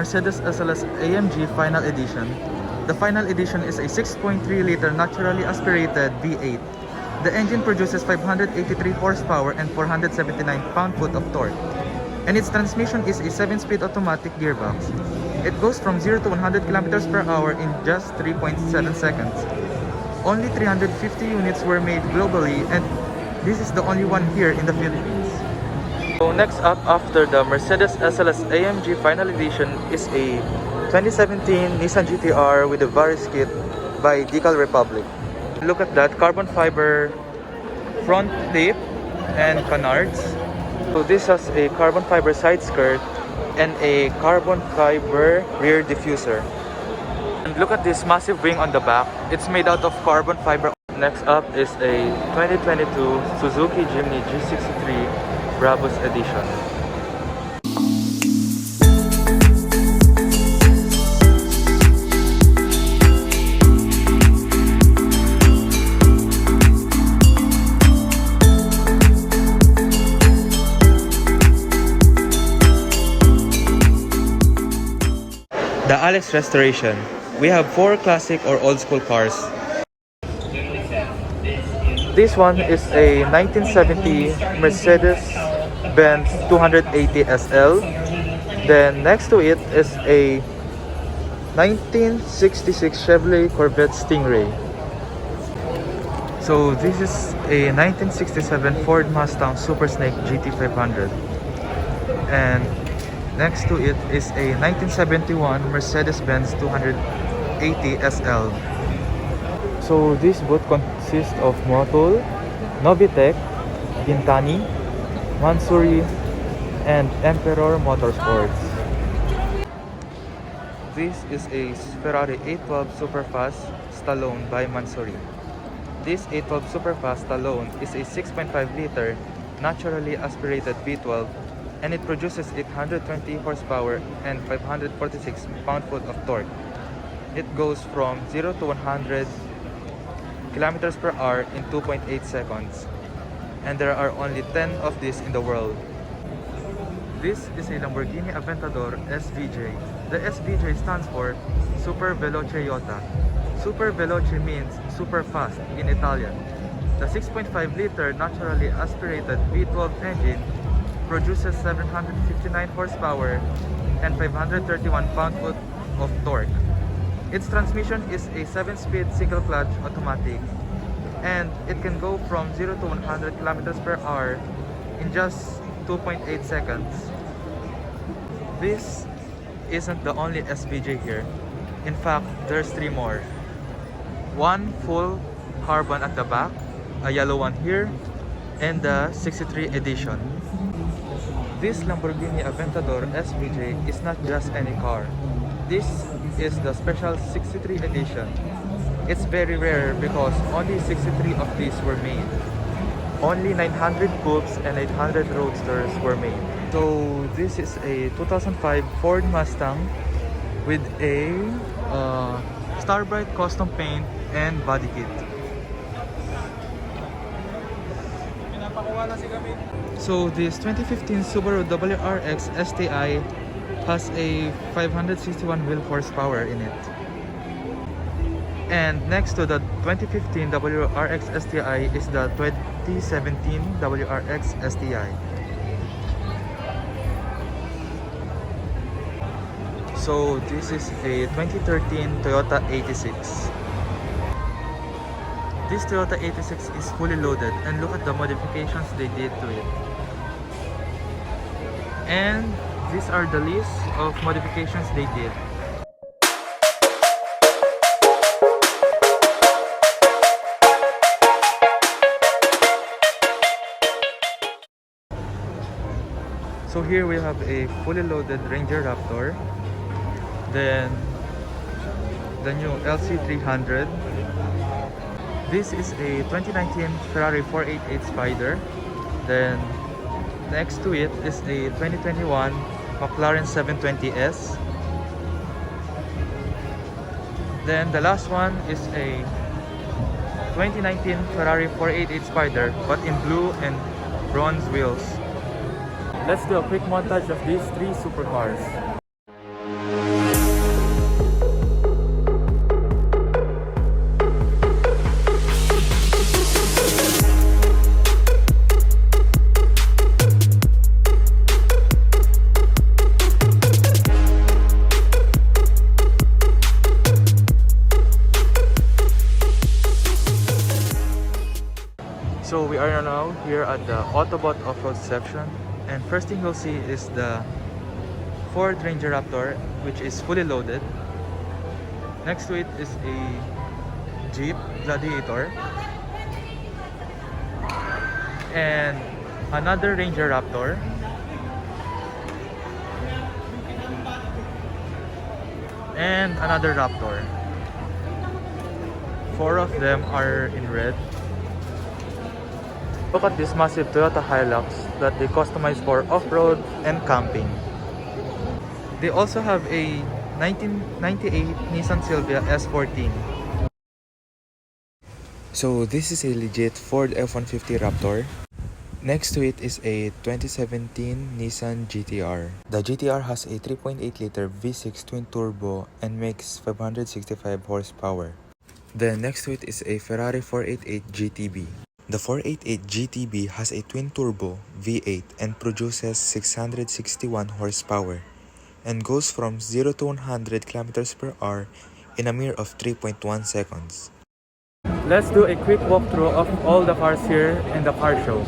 Mercedes SLS AMG Final Edition. The Final Edition is a 6.3-liter naturally aspirated V8. The engine produces 583 horsepower and 479 pound-foot of torque. And its transmission is a 7-speed automatic gearbox. It goes from 0 to 100 km per hour in just 3.7 seconds. Only 350 units were made globally, and this is the only one here in the Philippines. So next up after the Mercedes SLS AMG Final Edition is a 2017 Nissan GTR with a Varis kit by Decal Republic. Look at that, carbon fiber front tape and canards. So this has a carbon fiber side skirt and a carbon fiber rear diffuser. And look at this massive wing on the back. It's made out of carbon fiber. Next up is a 2022 Suzuki Jimny G63 Brabus edition. The Alex Restoration. We have 4 classic or old school cars. This one is a 1970 Mercedes-Benz 280 SL. Then next to it is a 1966 Chevrolet Corvette Stingray. So this is a 1967 Ford Mustang Super Snake GT500. And next to it is a 1971 Mercedes-Benz 280 SL. So this boat consists of Motul, Novitec, Bintani, Mansory, and Emperor Motorsports. This is a Ferrari 812 Superfast Stallone by Mansory. This 812 Superfast Stallone is a 6.5-liter naturally aspirated V12, and it produces 820 horsepower and 546 pound-foot of torque. It goes from 0 to 100 kilometers per hour in 2.8 seconds, and there are only 10 of these in the world. This is a Lamborghini Aventador SVJ. The SVJ stands for Super Veloce Jota. Super Veloce means super fast in Italian. The 6.5-liter naturally aspirated V12 engine produces 759 horsepower and 531 pound-foot of torque. Its transmission is a 7-speed single-clutch automatic, and it can go from 0 to 100 kilometers per hour in just 2.8 seconds. This isn't the only SVJ here. In fact, there's 3 more. One full carbon at the back, a yellow one here, and the 63 edition. This Lamborghini Aventador SVJ is not just any car. This is the special 63 edition. It's very rare because only 63 of these were made. Only 900 coupes and 800 roadsters were made. So this is a 2005 Ford Mustang with a Starbright custom paint and body kit. So this 2015 Subaru WRX STI has a 561 wheel horsepower in it. And next to the 2015 WRX STI is the 2017 WRX STI. So this is a 2013 Toyota 86. This Toyota 86 is fully loaded, and look at the modifications they did to it. And these are the list of modifications they did. So here we have a fully loaded Ranger Raptor, then the new LC300. This is a 2019 Ferrari 488 Spider. Then next to it is a 2021 McLaren 720S. Then the last one is a 2019 Ferrari 488 Spider, but in blue and bronze wheels. Let's do a quick montage of these 3 supercars. So we are now here at the Autobot off-road section, and first thing you'll see is the Ford Ranger Raptor, which is fully loaded. Next to it is a Jeep Gladiator and another Ranger Raptor, and another Raptor. 4 of them are in red. Look at this massive Toyota Hilux that they customized for off-road and camping. They also have a 1998 Nissan Silvia S14. So this is a legit Ford F-150 Raptor. Next to it is a 2017 Nissan GTR. The GTR has a 3.8-liter V6 twin-turbo and makes 565 horsepower. Then next to it is a Ferrari 488 GTB. The 488 GTB has a twin-turbo V8 and produces 661 horsepower and goes from 0 to 100 kilometers per hour in a mere of 3.1 seconds. Let's do a quick walkthrough of all the cars here in the car show.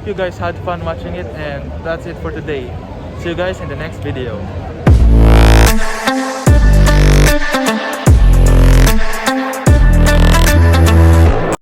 hope you guys had fun watching it, and that's it for today. See you guys in the next video.